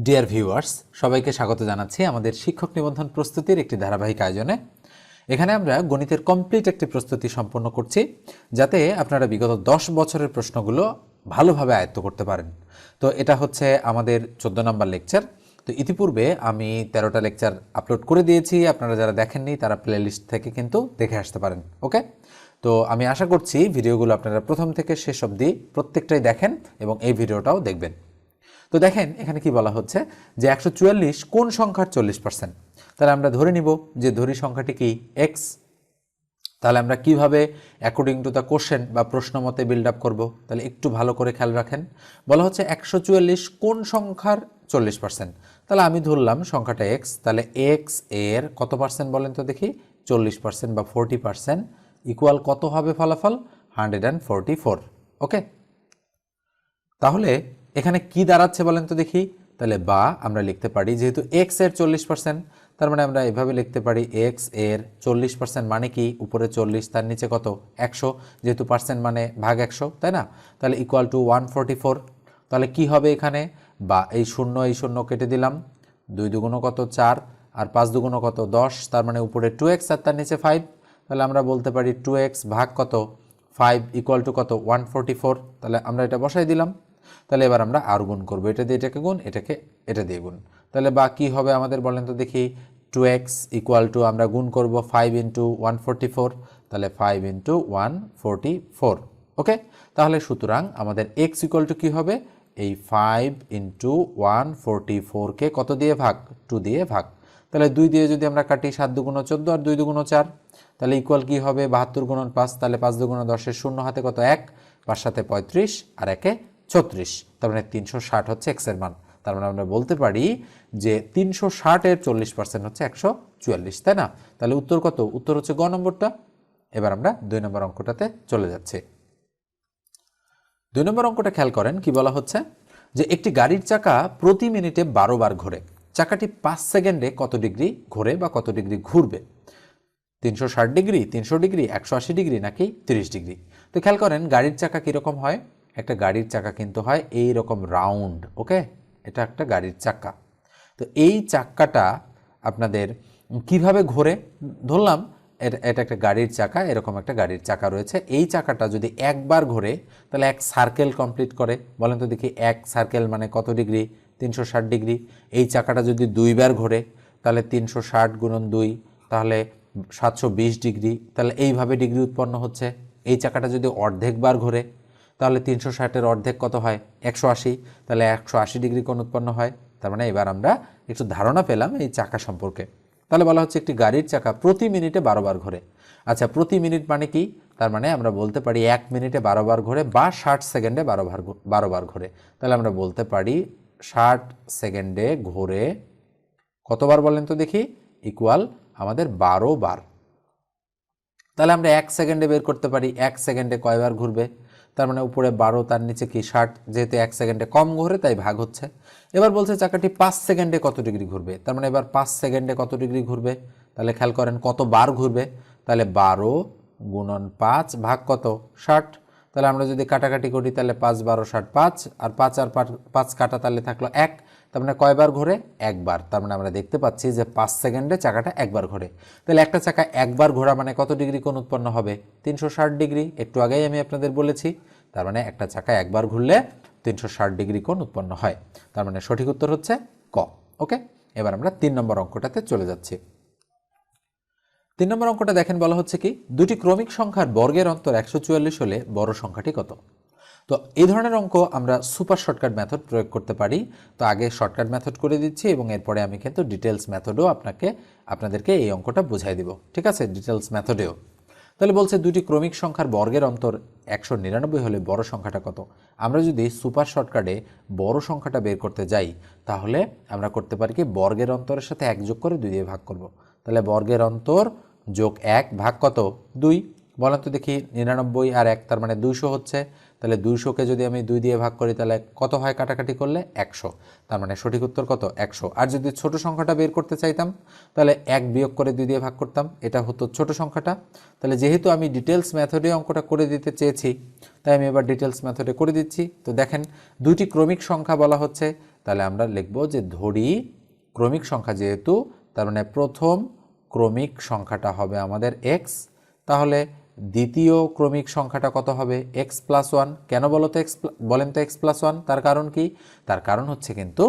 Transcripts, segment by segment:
Dear viewers, সবাইকে স্বাগত জানাচ্ছি আমাদের শিক্ষক নিবন্ধন প্রস্তুতির একটি ধারাবাহিক আয়োজনে। এখানে আমরা গণিতের কমপ্লিট একটি প্রস্তুতি সম্পন্ন করছি, যাতে আপনারা বিগত 10 বছরের প্রশ্নগুলো ভালোভাবে আয়ত্ত করতে পারেন। তো এটা হচ্ছে আমাদের 14 নম্বর লেকচার। তো ইতিপূর্বে আমি 13টা লেকচার আপলোড করে দিয়েছি, আপনারা যারা দেখেননি তারা প্লেলিস্ট থেকে কিন্তু দেখে আসতে পারেন। ওকে, তো আমি আশা করছি ভিডিওগুলো আপনারা প্রথম থেকে শেষ অবধি প্রত্যেকটাই দেখেন এবং এই ভিডিওটাও দেখবেন। তো দেখেন এখানে কি বলা হচ্ছে যে 144 কোন সংখ্যার 40%। তাহলে আমরা ধরে নিব যে ধরি সংখ্যাটি কি এক্স। তাহলে আমরা কিভাবে অ্যাকর্ডিং টু দ্য কোশ্চেন বা প্রশ্ন মতে বিল্ড আপ করবো, তাহলে একটু ভালো করে খেয়াল রাখেন। বলা হচ্ছে 144 কোন সংখ্যার 40%। তাহলে আমি ধরলাম সংখ্যাটা এক্স, তাহলে এক্স এর কত পার্সেন্ট বলেন তো দেখি? 40% বা 40% ইকুয়াল কত হবে ফলাফল? 144। ওকে, তাহলে এখানে কি দাঁড়াচ্ছে বলেন তো দেখি? তাহলে বা আমরা লিখতে পারি যেহেতু এক্স এর 40%, তার মানে আমরা এভাবে লিখতে পারি এক্স এর 40% মানে কি? উপরে 40, তার নিচে কত? 100, যেহেতু পার্সেন্ট মানে ভাগ 100, তাই না? তাহলে ইকুয়াল টু 144। তাহলে কি হবে এখানে? বা এই শূন্য কেটে দিলাম, 2 দুগুণ কত? 4, আর 5 দুগুণ কত? 10, তার মানে উপরে 2x আর তার নিচে 5। তাহলে আমরা বলতে পারি 2x ভাগ কত? 5 ইকুয়াল টু কত? 144। তাহলে আমরা এটা বসাই দিলাম। তাহলে এবার আমরা আর গুণ করবো, এটা দিয়ে এটাকে গুণ, এটাকে এটা দিয়ে গুণ। তাহলে বা কি হবে আমাদের বলেন তো দেখি? 2x ইকুয়াল টু আমরা গুণ করব 5 ইন্টু 144, তাহলে 5 ইন্টু 144। ওকে, তাহলে সুতরাং আমাদের x ইকুয়াল টু কী হবে? এই 5 ইন্টু 144কে কত দিয়ে ভাগ? 2 দিয়ে ভাগ। তাহলে 2 দিয়ে যদি আমরা কাটি, 7 দুগুণ 14 আর 2 দুগুণ 4, তাহলে ইকুয়াল কি হবে? 72 গুণন 5, তাহলে 5 দুগুণ 10, শূন্য হাতে কত? 1, 5 সাথে 35 আর 1-এ 36, তার মানে 360 হচ্ছে এক্স এর মান। তার মানে আমরা বলতে পারি যে 360 এর 40% হচ্ছে 144, তাই না? তাহলে উত্তর কত? উত্তর হচ্ছে গ নম্বরটা। এবার আমরা 2 নম্বর অঙ্কটাতে চলে যাচ্ছি। 2 নম্বর অঙ্কটা খেয়াল করেন, কি বলা হচ্ছে যে একটি গাড়ির চাকা প্রতি মিনিটে 12 বার ঘোরে। চাকাটি 5 সেকেন্ডে কত ডিগ্রি ঘোরে বা কত ডিগ্রি ঘুরবে? 360 ডিগ্রি, 300 ডিগ্রি, 180 ডিগ্রি নাকি 30 ডিগ্রি? তো খেয়াল করেন গাড়ির চাকা কীরকম হয়? একটা গাড়ির চাকা কিন্তু হয় এই রকম রাউন্ড। ওকে, এটা একটা গাড়ির চাকা। তো এই চাক্কাটা আপনাদের কিভাবে ঘোরে? ধরলাম এটা একটা গাড়ির চাকা, এরকম একটা গাড়ির চাকা রয়েছে। এই চাকাটা যদি একবার ঘোরে তাহলে এক সার্কেল কমপ্লিট করে। বলেন তো দেখি, এক সার্কেল মানে কত ডিগ্রি? 360 ডিগ্রি। এই চাকাটা যদি 2 বার ঘোরে তাহলে 360 গুণন 2, তাহলে 720 ডিগ্রি। তাহলে এইভাবে ডিগ্রি উৎপন্ন হচ্ছে। এই চাকাটা যদি অর্ধেকবার ঘোরে তাহলে 360-এর অর্ধেক কত হয়? 180, তাহলে 180 ডিগ্রি কোণ উৎপন্ন হয়। তার মানে এবার আমরা একটু ধারণা পেলাম এই চাকা সম্পর্কে। তাহলে বলা হচ্ছে একটি গাড়ির চাকা প্রতি মিনিটে 12 বার ঘোরে। আচ্ছা, প্রতি মিনিট মানে কি? তার মানে আমরা বলতে পারি 1 মিনিটে 12 বার ঘোরে বা 60 সেকেন্ডে 12 বার ঘোরে। তাহলে আমরা বলতে পারি 60 সেকেন্ডে ঘোরে কতবার বলেন তো দেখি? ইকুয়াল আমাদের 12 বার। তাহলে আমরা 1 সেকেন্ডে বের করতে পারি 1 সেকেন্ডে কয়বার ঘুরবে। তার মানে উপরে 12, তার নিচে কি 60, যেহেতু 1 সেকেন্ডে কম ঘুরে তাই ভাগ হচ্ছে। এবার বলছে চাকাটি 5 সেকেন্ডে কত ডিগ্রি ঘুরবে। তার মানে এবার 5 সেকেন্ডে কত ডিগ্রি ঘুরবে? তাহলে খেয়াল করেন কত বার ঘুরবে। তাহলে 12 গুণন 5 ভাগ কত? 60। তাহলে আমরা যদি কাটাকাটি করি তাহলে 5 12 60, 5 আর 5 আর 5 কাটা, তাহলে থাকলো 1। তার মানে কয়বার ঘোরে? একবার। তার মানে আমরা দেখতে পাচ্ছি যে 5 সেকেন্ডে চাকাটা একবার ঘোরে। তাহলে একটা চাকা একবার ঘোরা মানে কত ডিগ্রি কোণ উৎপন্ন হবে? 360 ডিগ্রি। একটু আগেই আমি আপনাদের বলেছি। তার মানে একটা চাকা একবার ঘুরলে 360 ডিগ্রি কোণ উৎপন্ন হয়। তার মানে সঠিক উত্তর হচ্ছে ক। ওকে, এবার আমরা 3 নম্বর অঙ্কটাতে চলে যাচ্ছি। 3 নম্বর অঙ্কটা দেখেন, বলা হচ্ছে কি দুটি ক্রমিক সংখ্যার বর্গের অন্তর 144 হলে বড় সংখ্যাটি কত? তো এই ধরনের অঙ্ক আমরা সুপার শর্টকাট মেথড প্রয়োগ করতে পারি। তো আগে শর্টকাট মেথড করে দিচ্ছি এবং এরপরে আমি কিন্তু ডিটেলস মেথডও আপনাদেরকে এই অঙ্কটা বুঝাই দিব। ঠিক আছে, ডিটেলস মেথডেও। তাহলে বলছে দুটি ক্রমিক সংখ্যার বর্গের অন্তর 199 হলে বড় সংখ্যাটা কত? আমরা যদি সুপার শর্টকাটে বড় সংখ্যাটা বের করতে যাই তাহলে আমরা করতে পারি কি বর্গের অন্তরের সাথে 1 যোগ করে 2 দিয়ে ভাগ করব। তাহলে বর্গের অন্তর যোগ 1 ভাগ কত? 2। বলেন তো দেখি 99 আর 1 তার মানে 200 হচ্ছে। তাহলে 200কে যদি আমি 2 দিয়ে ভাগ করি তাহলে কত হয় কাটাকাটি করলে? 100। তার মানে সঠিক উত্তর কত? 100। আর যদি ছোট সংখ্যাটা বের করতে চাইতাম তাহলে 1 বিয়োগ করে 2 দিয়ে ভাগ করতাম, এটা হতো ছোট সংখ্যাটা। তাহলে যেহেতু আমি ডিটেলস মেথডে অঙ্কটা করে দিতে চেয়েছি তাই আমি এবার ডিটেলস মেথডে করে দিচ্ছি। তো দেখেন দুইটি ক্রমিক সংখ্যা বলা হচ্ছে তাহলে আমরা লিখব যে ধরি ক্রমিক সংখ্যা যেহেতু, তার মানে প্রথম ক্রমিক সংখ্যাটা হবে আমাদের এক্স, তাহলে দ্বিতীয় ক্রমিক সংখ্যাটা কত হবে এক্স প্লাস ওয়ান। কেন বলো তো বলেন তো এক্স প্লাস ওয়ান, তার কারণ কি? তার কারণ হচ্ছে কিন্তু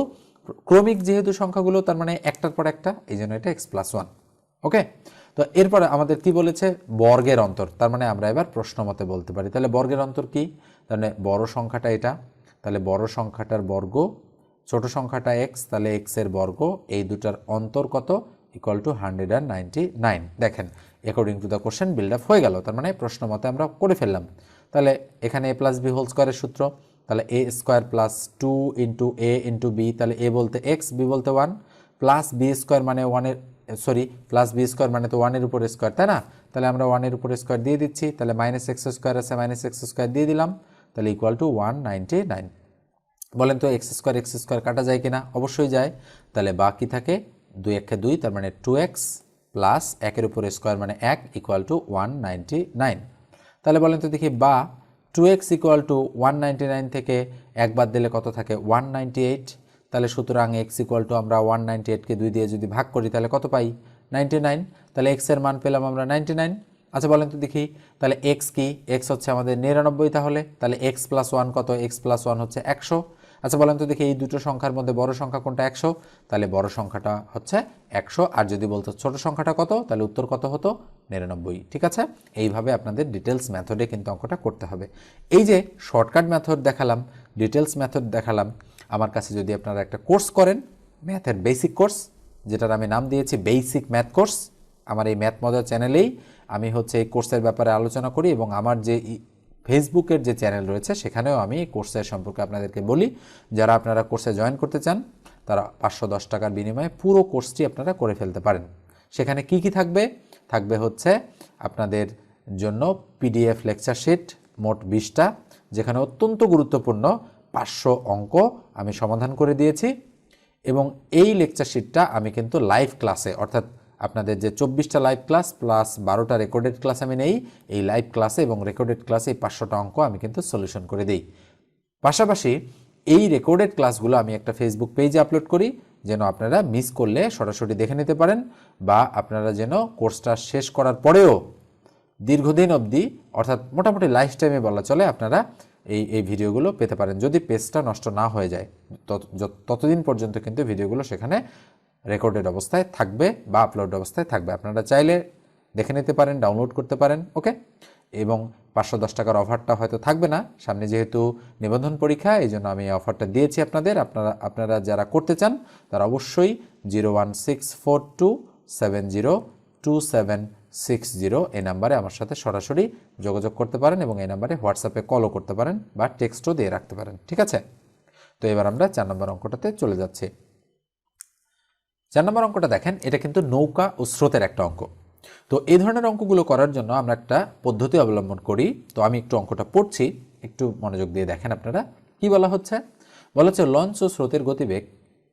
ক্রমিক যেহেতু সংখ্যাগুলো, তার মানে একটার পর একটা, এই জন্য এটা এক্স প্লাস ওয়ান। ওকে, তো এরপরে আমাদের কি বলেছে বর্গের অন্তর, তার মানে আমরা এবার প্রশ্ন মতে বলতে পারি তাহলে বর্গের অন্তর কি, তার মানে বড় সংখ্যাটা এটা, তাহলে বড় সংখ্যাটার বর্গ, ছোট সংখ্যাটা এক্স, তাহলে এক্স এর বর্গ, এই দুটার অন্তর কত ইকুয়াল টু 199। দেখেন according to the question build up হয়ে গেল, তার মানে প্রশ্ন মতে আমরা করে ফেললাম। তাহলে এখানে এ প্লাস বি হোল স্কোয়ারের সূত্র, তাহলে এ স্কোয়ার প্লাস 2 ইন্টু এ ইন্টু বি, তাহলে এ বলতে এক্স, বি বলতে 1, প্লাস বি স্কোয়ার মানে প্লাস বি স্কোয়ার মানে তো 1 এর উপর স্কোয়ার, তাই না? তাহলে আমরা 1 এর উপর স্কোয়ার দিয়ে দিচ্ছি, তাহলে মাইনাস এক্স স্কোয়ার আছে, মাইনাস এক্স স্কোয়ার দিয়ে দিলাম, তাহলে ইকুয়াল টু 199। বলেন তো এক্স স্কোয়ার কাটা যায় কিনা? অবশ্যই যায়। তাহলে বাকি থাকে 2 একে 2, তার মানে 2x প্লাস 1 এর উপর স্কোয়ার মানে 1 ইকুয়াল টু 199। তাহলে বলেন তো দেখি, বা 2x ইকুয়াল টু 199 থেকে 1 বাদ দিলে কত থাকে 198। তাহলে সুতরাং x ইকুয়াল টু আমরা 198কে 2 দিয়ে যদি ভাগ করি তাহলে কত পাই 99। তাহলে x এর মান পেলাম আমরা 99। আচ্ছা বলেন তো দেখি, তাহলে x কি? x হচ্ছে আমাদের 99, তাহলে x প্লাস 1 কত? x প্লাস 1 হচ্ছে 100। আচ্ছা বলেন তো দেখি এই দুটো সংখ্যার মধ্যে বড় সংখ্যা কোনটা 100, তাহলে বড় সংখ্যাটা হচ্ছে 100। আর যদি বলতো ছোট সংখ্যাটা কত, তাহলে উত্তর কত হতো 99। ঠিক আছে, এইভাবে আপনাদের ডিটেলস মেথডে কিন্তু অঙ্কটা করতে হবে। এই যে শর্টকাট মেথড দেখালাম, ডিটেলস মেথড দেখালাম, আমার কাছে যদি আপনারা একটা কোর্স করেন, ম্যাথের বেসিক কোর্স, যেটার আমি নাম দিয়েছি বেসিক ম্যাথ কোর্স, আমার এই ম্যাথ মজা চ্যানেলেই আমি হচ্ছে এই কোর্সের ব্যাপারে আলোচনা করি, এবং আমার যে ফেসবুকের যে চ্যানেল রয়েছে সেখানেও আমি এই কোর্সের সম্পর্কে আপনাদেরকে বলি। যারা আপনারা কোর্সে জয়েন করতে চান তারা 510 টাকার বিনিময়ে পুরো কোর্সটি আপনারা করে ফেলতে পারেন। সেখানে কি কি থাকবে? থাকবে হচ্ছে আপনাদের জন্য পিডিএফ লেকচার শিট মোট 20টা, যেখানে অত্যন্ত গুরুত্বপূর্ণ 500 অঙ্ক আমি সমাধান করে দিয়েছি, এবং এই লেকচার শিটটা আমি কিন্তু লাইভ ক্লাসে, অর্থাৎ আপনাদের যে 24টা লাইভ ক্লাস প্লাস 12টা রেকর্ডেড ক্লাস আমি নেই, এই লাইভ ক্লাসে এবং রেকর্ডেড ক্লাসে এই 500টা অঙ্ক আমি কিন্তু সলিউশন করে দিই। পাশাপাশি এই রেকর্ডেড ক্লাসগুলো আমি একটা ফেসবুক পেজে আপলোড করি, যেন আপনারা মিস করলে সরাসরি দেখে নিতে পারেন, বা আপনারা যেন কোর্সটা শেষ করার পরেও দীর্ঘদিন অবধি, অর্থাৎ মোটামুটি লাইফ টাইমে বলা চলে, আপনারা এই ভিডিওগুলো পেতে পারেন। যদি পেজটা নষ্ট না হয়ে যায় ততদিন পর্যন্ত কিন্তু ভিডিওগুলো সেখানে রেকর্ডেড অবস্থায় থাকবে বা আপলোড অবস্থায় থাকবে। আপনারা চাইলে দেখে নিতে পারেন, ডাউনলোড করতে পারেন। ওকে, এবং 510 টাকার অফারটা হয়তো থাকবে না সামনে, যেহেতু নিবন্ধন পরীক্ষা, এই জন্য আমি এই অফারটা দিয়েছি আপনাদের। আপনারা যারা করতে চান তারা অবশ্যই 01642702760 এই নাম্বারে আমার সাথে সরাসরি যোগাযোগ করতে পারেন, এবং এই নাম্বারে হোয়াটসঅ্যাপে কলও করতে পারেন বা টেক্সটও দিয়ে রাখতে পারেন। ঠিক আছে, তো এবার আমরা 4 নম্বর অঙ্কটাতে চলে যাচ্ছি। 4 নম্বর অঙ্কটা দেখেন, এটা কিন্তু নৌকা ও স্রোতের একটা অঙ্ক। তো এই ধরনের অঙ্কগুলো করার জন্য আমরা একটা পদ্ধতি অবলম্বন করি। তো আমি একটু অঙ্কটা পড়ছি, একটু মনোযোগ দিয়ে দেখেন আপনারা। কি বলা হচ্ছে? বলা হচ্ছে লঞ্চ ও স্রোতের গতিবেগ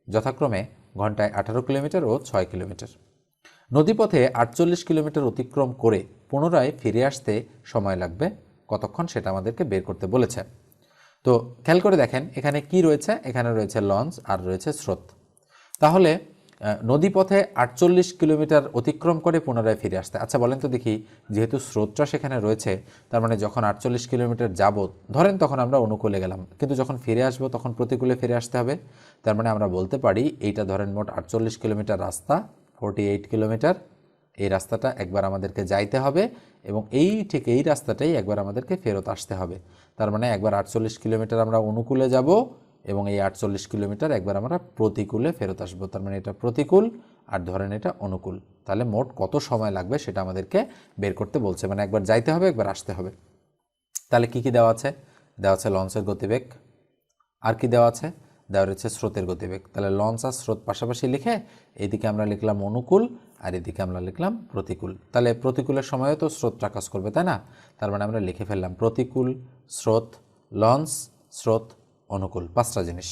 যথাক্রমে ঘন্টায় 18 কিলোমিটার ও 6 কিলোমিটার। নদীপথে 48 কিলোমিটার অতিক্রম করে পুনরায় ফিরে আসতে সময় লাগবে কতক্ষণ, সেটা আমাদেরকে বের করতে বলেছে। তো খেয়াল করে দেখেন এখানে কি রয়েছে, এখানে রয়েছে লঞ্চ আর রয়েছে স্রোত। তাহলে নদীপথে 48 কিলোমিটার অতিক্রম করে পুনরায় ফিরে আসতে, আচ্ছা বলেন তো দেখি, যেহেতু স্রোতটা সেখানে রয়েছে, তার মানে যখন 48 কিলোমিটার যাব ধরেন, তখন আমরা অনুকূলে গেলাম, কিন্তু যখন ফিরে আসবো তখন প্রতিকূলে ফিরে আসতে হবে। তার মানে আমরা বলতে পারি এইটা ধরেন মোট 48 কিলোমিটার রাস্তা, 48 কিলোমিটার, এই রাস্তাটা একবার আমাদেরকে যাইতে হবে, এবং ঠিক এই রাস্তাটাই একবার আমাদেরকে ফেরত আসতে হবে। তার মানে একবার 48 কিলোমিটার আমরা অনুকূলে যাব, এবং এই 48 কিলোমিটার একবার আমরা প্রতিকূলে ফেরত আসবো। তার মানে এটা প্রতিকূল আর ধরেন এটা অনুকূল। তাহলে মোট কত সময় লাগবে সেটা আমাদেরকে বের করতে বলছে, মানে একবার যাইতে হবে একবার আসতে হবে। তাহলে কি কি দেওয়া আছে? দেওয়া আছে লঞ্চের গতিবেগ, আর কি দেওয়া আছে? দেওয়া রয়েছে স্রোতের গতিবেগ। তাহলে লঞ্চ আর স্রোত পাশাপাশি লিখে এইদিকে আমরা লিখলাম অনুকূল আর এদিকে আমরা লিখলাম প্রতিকূল। তাহলে প্রতিকূলের সময়ও তো স্রোতটা কাজ করবে, তাই না? তার মানে আমরা লিখে ফেললাম প্রতিকূল, স্রোত, লঞ্চ, স্রোত, অনুকূল, 5টা জিনিস।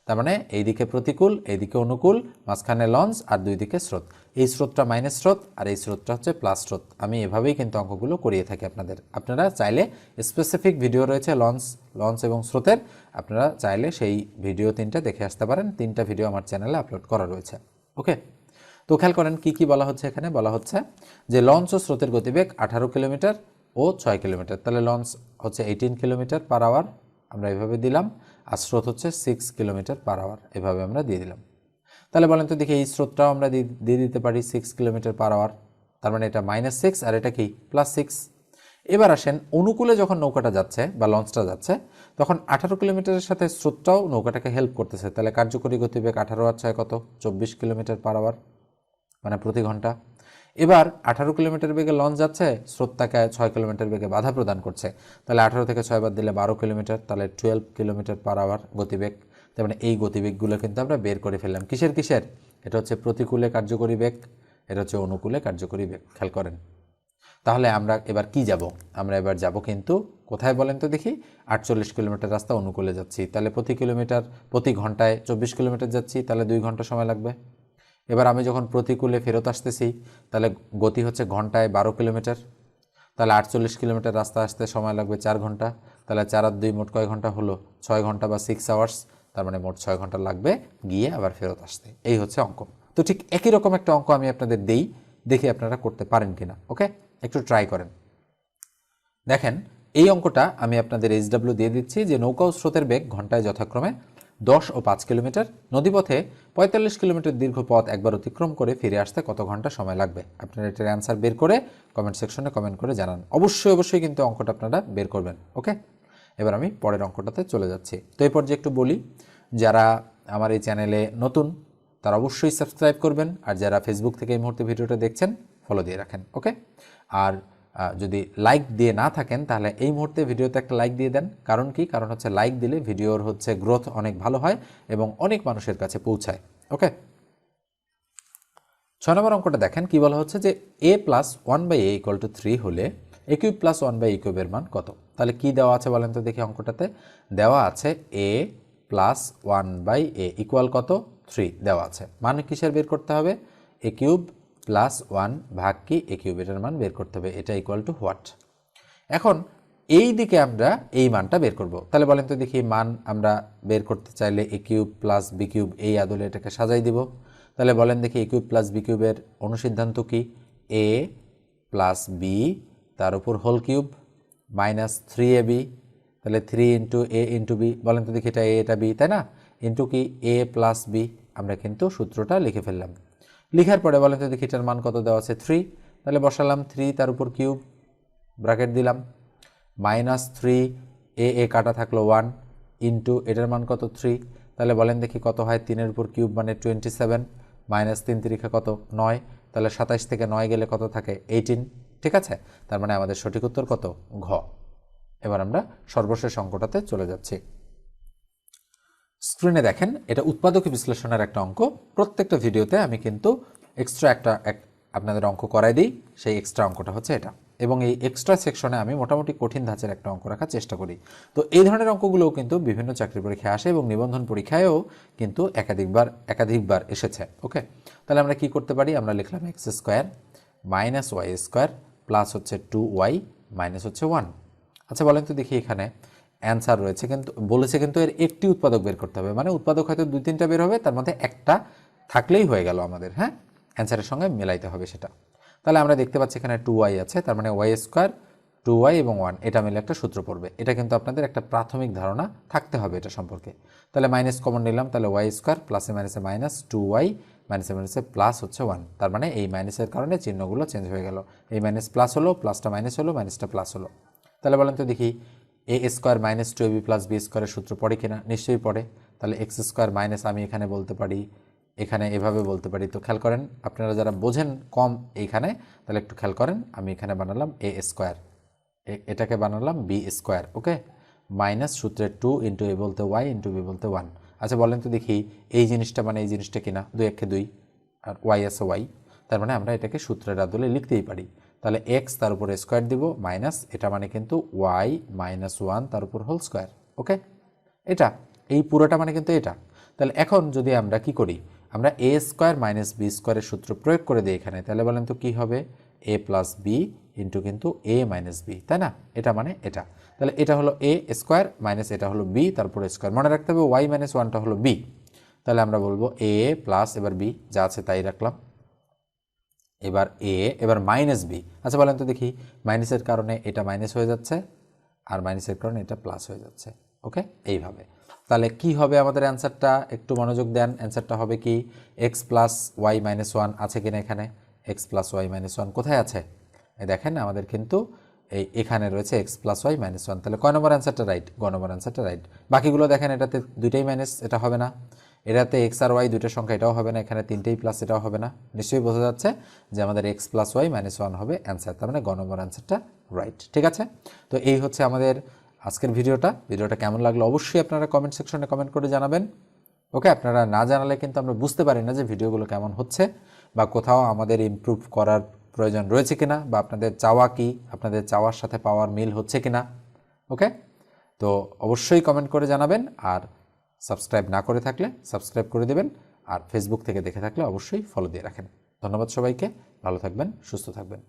তার মানে এইদিকে প্রতিকূল, এইদিকে অনুকূল, মাঝখানে লঞ্চ আর দুই দিকে স্রোত। এই স্রোতটা মাইনাস স্রোত আর এই স্রোতটা হচ্ছে প্লাস স্রোত। আমি এভাবেই কিন্তু অঙ্কগুলো করিয়ে থাকি আপনাদের। আপনারা চাইলে স্পেসিফিক ভিডিও রয়েছে লঞ্চ এবং স্রোতের, আপনারা চাইলে সেই ভিডিও 3টা দেখে আসতে পারেন। 3টা ভিডিও আমার চ্যানেলে আপলোড করা রয়েছে। ওকে, তো খেয়াল করেন কি বলা হচ্ছে এখানে। বলা হচ্ছে যে লঞ্চ ও স্রোতের গতিবেগ 18 কিলোমিটার ও 6 কিলোমিটার। তাহলে লঞ্চ হচ্ছে 18 কিলোমিটার পার আওয়ার, আমরা এভাবে দিলাম, আর স্রোত হচ্ছে 6 কিলোমিটার পার আওয়ার, এভাবে আমরা দিয়ে দিলাম। তাহলে বলেন তো দেখি এই স্রোতটাও আমরা দিয়ে দিতে পারি 6 কিলোমিটার পার আওয়ার, তার মানে এটা -6 আর এটা কি +6। এবার আসেন অনুকূলে যখন নৌকাটা যাচ্ছে বা লঞ্চটা যাচ্ছে তখন 18 কিলোমিটারের সাথে স্রোতটাও নৌকাটাকে হেল্প করতেছে। তাহলে কার্যকরী গতিবেগ 18 আর 6 কত, 24 কিলোমিটার পার আওয়ার, মানে প্রতি ঘন্টা। এবার 18 কিলোমিটার বেগে লঞ্চ যাচ্ছে, স্রোত তাকে 6 কিলোমিটার বেগে বাধা প্রদান করছে। তাহলে 18 থেকে 6 বাদ দিলে 12 কিলোমিটার, তাহলে 12 কিলোমিটার পার আওয়ার গতিবেগ। তার মানে এই গতিবেগগুলো কিন্তু আমরা বের করে ফেললাম। কিসের? এটা হচ্ছে প্রতিকূলে কার্যকরী বেগ, এটা হচ্ছে অনুকূলে কার্যকরী বেগ। খেয়াল করেন। তাহলে আমরা এবার কি যাব? আমরা এবার যাব কিন্তু কোথায় বলেন তো দেখি। 48 কিলোমিটার রাস্তা অনুকূলে যাচ্ছি, তাহলে প্রতি ঘন্টায় 24 কিলোমিটার যাচ্ছি, তাহলে 2 ঘন্টা সময় লাগবে। এবার আমি যখন প্রতিকূলে ফেরত আসতেছি তাহলে গতি হচ্ছে ঘন্টায় 12 কিলোমিটার, তাহলে 48 কিলোমিটার রাস্তা আসতে সময় লাগবে 4 ঘন্টা। তাহলে 4 আর 2 মোট কয় ঘন্টা হলো? 6 ঘন্টা বা 6 আওয়ার্স। তার মানে মোট 6 ঘন্টা লাগবে গিয়ে আবার ফেরত আসতে। এই হচ্ছে অঙ্ক। তো ঠিক একই রকম একটা অঙ্ক আমি আপনাদের দেই, দেখি আপনারা করতে পারেন কিনা। ওকে, একটু ট্রাই করেন। দেখেন এই অঙ্কটা আমি আপনাদের HW দিয়ে দিচ্ছি যে নৌকা ও স্রোতের বেগ ঘন্টায় যথাক্রমে 10 ও 5 কিলোমিটার, নদীপথে 45 কিলোমিটার দীর্ঘ পথ একবার অতিক্রম করে ফিরে আসতে কত ঘন্টা সময় লাগবে? আপনারা এটার অ্যান্সার বের করে কমেন্ট সেকশনে কমেন্ট করে জানান। অবশ্যই কিন্তু অঙ্কটা আপনারা বের করবেন। ওকে, এবার আমি পরের অঙ্কটাতে চলে যাচ্ছি। তো এই পর্যায়ে একটু বলি, যারা আমার এই চ্যানেলে নতুন তারা অবশ্যই সাবস্ক্রাইব করবেন, আর যারা ফেসবুক থেকে এই মুহূর্তে ভিডিওটা দেখছেন ফলো দিয়ে রাখেন। ওকে, আর যদি লাইক দিয়ে না থাকেন তাহলে এই মুহূর্তে ভিডিওতে একটা লাইক দিয়ে দেন। কারণ কি? কারণ হচ্ছে লাইক দিলে ভিডিওর হচ্ছে গ্রোথ অনেক ভালো হয় এবং অনেক মানুষের কাছে পৌঁছায়। ওকে, 6 নম্বর অঙ্কটা দেখেন কি বলা হচ্ছে যে a + 1/a = 3 হলে a³ + 1/a³ এর মান কত? তাহলে কি দেওয়া আছে বলেন তো দেখি। অঙ্কটাতে দেওয়া আছে a + 1/a = কত? 3 দেওয়া আছে। মানে কিসের বের করতে হবে? a³ + 1 ভাগ কি a³ এটার মান বের করতে হবে। এটা = হোয়াট? এখন এই দিকে আমরা এই মানটা বের করব। তাহলে বলেন তো দেখি মান আমরা বের করতে চাইলে a³ + b³ এই আদলে এটাকে সাজাই দিব। তাহলে বলেন দেখি a³ + b³ এর অনুসিদ্ধান্ত কি? a + b তার উপর হোল কিউব -3ab। তাহলে 3 × a × b, বলেন তো দেখি এটা a এটা b তাই না, ইন্টু কি a + b। আমরা কিন্তু সূত্রটা লিখে ফেললাম। লিখার পরে বলেন তো দেখি এটার মান কত দেওয়া আছে? 3। তাহলে বসালাম 3 তার উপর কিউব, ব্র্যাকেট দিলাম, -3 a কাটা থাকলো 1 ইন্টু এটার মান কত? 3। তাহলে বলেন দেখি কত হয়? 3 উপর কিউব মানে 27, -3 তিরিখা কত? 9। তাহলে 27 থেকে 9 গেলে কত থাকে? 18। ঠিক আছে, তার মানে আমাদের সঠিক উত্তর কত? ঘ। এবার আমরা সর্বশেষ অঙ্কটাতে চলে যাচ্ছি। স্ক্রিনে দেখেন এটা উৎপাদক বিশ্লেষণের একটা অঙ্ক। প্রত্যেকটা ভিডিওতে আমি কিন্তু এক্সট্রা একটা আপনাদের অঙ্ক করাই দিই, সেই এক্সট্রা অঙ্কটা হচ্ছে এটা। এবং এই এক্সট্রা সেকশনে আমি মোটামুটি কঠিন ধাঁচের একটা অঙ্ক রাখার চেষ্টা করি। তো এই ধরনের অঙ্কগুলোও কিন্তু বিভিন্ন চাকরি পরীক্ষায় আসে এবং নিবন্ধন পরীক্ষায়ও কিন্তু একাধিকবার এসেছে। ওকে, তাহলে আমরা কি করতে পারি? আমরা লিখলাম x² - y² প্লাস হচ্ছে 2y মাইনাস হচ্ছে 1। আচ্ছা বলেন তো দেখি এখানে অ্যান্সার রয়েছে কিন্তু বলেছে কিন্তু এর একটি উৎপাদক বের করতে হবে। মানে উৎপাদক হয়তো 2-3টা বের হবে, তার মধ্যে একটা থাকলেই হয়ে গেল আমাদের। হ্যাঁ, অ্যান্সারের সঙ্গে মেলাইতে হবে সেটা। তাহলে আমরা দেখতে পাচ্ছি এখানে 2y আছে, তার মানে y², 2y এবং 1 এটা মিলে একটা সূত্র পড়বে। এটা কিন্তু আপনাদের একটা প্রাথমিক ধারণা থাকতে হবে এটা সম্পর্কে। তাহলে মাইনাস কমন নিলাম, তাহলে y² প্লাসে মাইনাসে মাইনাস 2y মাইনাসে মাইনাসে প্লাস হচ্ছে 1। তার মানে এই মাইনাসের কারণে চিহ্নগুলো চেঞ্জ হয়ে গেল। এই মাইনাস প্লাস হলো, প্লাসটা মাইনাস হলো, মাইনাসটা প্লাস হলো। তাহলে বলেন তো দেখি a² - 2ab + b² এর সূত্র পড়ে কিনা? নিশ্চয়ই পড়ে। তাহলে x² মাইনাস আমি এখানে বলতে পারি, এখানে এভাবে বলতে পারি। তো খেয়াল করেন আপনারা যারা বোঝেন কম এইখানে, তাহলে একটু খেয়াল করেন। আমি এখানে বানালাম a², এটাকে বানালাম b²। ওকে, মাইনাস সূত্রের 2 × a বলতে y × b বলতে 1। আচ্ছা বলেন তো দেখি এই জিনিসটা মানে এই জিনিসটা কিনা? 2 × 2 আর y আছে y, তার মানে আমরা এটাকে সূত্রের আদলে লিখতেই পারি। তাহলে x তার উপরে স্কোয়ার দিব মাইনাস এটা মানে কিন্তু y - 1 তার উপর হোল স্কোয়ার। ওকে, এটা এই পুরোটা মানে কিন্তু এটা। তাহলে এখন যদি আমরা কি করি, আমরা এ স্কোয়ার মাইনাস বি স্কোয়ারের সূত্র প্রয়োগ করে দিই এখানে, তাহলে বলেন তো কি হবে, এ প্লাস বি ইন্টু কিন্তু এ মাইনাস বি, তাই না? এটা মানে এটা, তাহলে এটা হলো এ স্কোয়ার মাইনাস এটা হলো বি, তারপরে স্কোয়ার, মনে রাখতে হবে ওয়াই মাইনাস ওয়ানটা হলো বি, তাহলে আমরা বলবো এ প্লাস এবার বি যা আছে তাই রাখলাম, এবার এ এবার মাইনাস বি। আচ্ছা বলেন তো দেখি, মাইনাসের কারণে এটা মাইনাস হয়ে যাচ্ছে আর মাইনাসের কারণে এটা প্লাস হয়ে যাচ্ছে। ওকে, এইভাবে তাহলে কি হবে আমাদের অ্যান্সারটা, একটু মনোযোগ দেন। অ্যান্সারটা হবে কি, x plus y minus one আছে কিনা এখানে, x plus y minus one কোথায় আছে, এই দেখেন আমাদের কিন্তু এখানে রয়েছে x plus y minus one. তাহলে কয় নম্বর অ্যান্সারটা রাইট, গ নম্বর অ্যান্সারটা রাইট। বাকিগুলো দেখেন এটাতে দুইটাই মাইনাস, এটা হবে না, এটাতে এক্স আর ওয়াই দুইটার সংখ্যা, এটাও হবে না, এখানে তিনটেই প্লাস, এটাও হবে না। নিশ্চয়ই বোঝা যাচ্ছে যে আমাদের x plus y minus one হবে অ্যান্সার, তার মানে গ নম্বর অ্যান্সারটা রাইট। ঠিক আছে, তো এই হচ্ছে আমাদের আজকের ভিডিওটা কেমন লাগলো অবশ্যই আপনারা কমেন্ট সেকশনে কমেন্ট করে জানাবেন। ওকে, আপনারা না জানালে কিন্তু আমরা বুঝতে পারি না যে ভিডিওগুলো কেমন হচ্ছে বা কোথাও আমাদের ইমপ্রুভ করার প্রয়োজন রয়েছে কিনা, বা আপনাদের চাওয়া কি, আপনাদের চাওয়ার সাথে পাওয়ার মিল হচ্ছে কিনা। ওকে, তো অবশ্যই কমেন্ট করে জানাবেন, আর সাবস্ক্রাইব না করে থাকলে সাবস্ক্রাইব করে দেবেন, আর ফেসবুক থেকে দেখে থাকলে অবশ্যই ফলো দিয়ে রাখেন। ধন্যবাদ সবাইকে, ভালো থাকবেন, সুস্থ থাকবেন।